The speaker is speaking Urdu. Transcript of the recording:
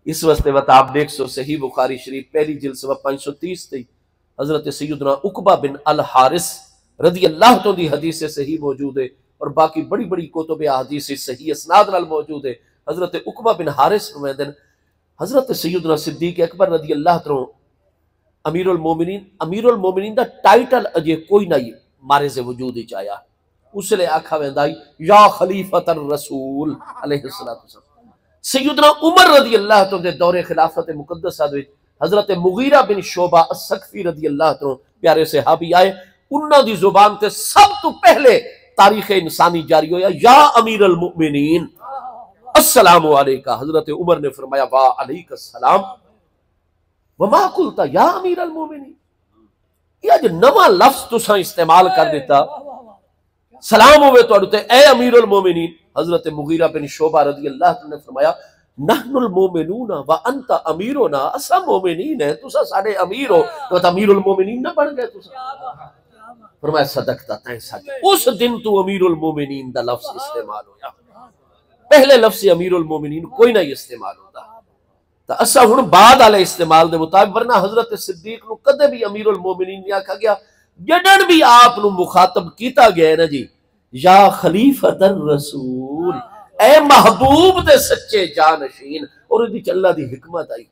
اس واسطے وقت آپ دیکھ سو صحیح بخاری شریف پہلی جلد صفحہ 530 تھی حضرت سیدنا عقبہ بن الحارث رضی اللہ تو دی حدیث سے صحیح موجود ہے، اور باقی بڑی بڑی کتب احادیث سے صحیح اسناد نال موجود ہے۔ حضرت عقبہ بن حارث نمائندن حضرت سیدنا صدیق اکبر رضی اللہ عنہ امیر المومنین دا ٹائٹل اجے کوئی نہ مارز وجود وچ آیا، اس لیے آکھا ویندا یا خلیفۃ الرسول علیہ السلام۔ سیدنا عمر رضی اللہ عنہ دے دور خلافت مقدسہ دے حضرت مغیرہ بن شعبہ الثقفی رضی اللہ عنہ پیارے صحابی آئے، انہاں دی زبان تے سب تو پہلے تاریخ انسانی جاری ہویا یا امیر المؤمنین السلام علیکہ۔ حضرت عمر نے فرمایا وا علیک السلام وما قلت یا امیر المؤمنین، یہ جو نواں لفظ تساں استعمال کر دیتا سلام ہوئے تو اڑتے اے امیر المومنین۔ حضرت مغیرہ بن شعبہ رضی اللہ عنہ نے فرمایا نحن المومنون وانت امیرنا، اسا مومنین ہیں تسا ساڑے امیر ہو، تو امیر المومنین نہ بن گئے تسا؟ فرمایا صدقتا تائیں سچ، اس دن تو امیر المومنین دا لفظ استعمال ہویا، پہلے لفظ امیر المومنین کوئی نہ استعمال ہوتا تا اسا ہن بعد والے استعمال دے مطابق، ورنہ حضرت صدیق نو کدے بھی امیر المومنین نہیں آکھا گیا، جڑن بھی آپ نو مخاطب کیتا گیا ہے نا جی یا خلیفۃ الرسول، اے محبوب دے سچے جانشین، اور دی اللہ دی حکمت آئی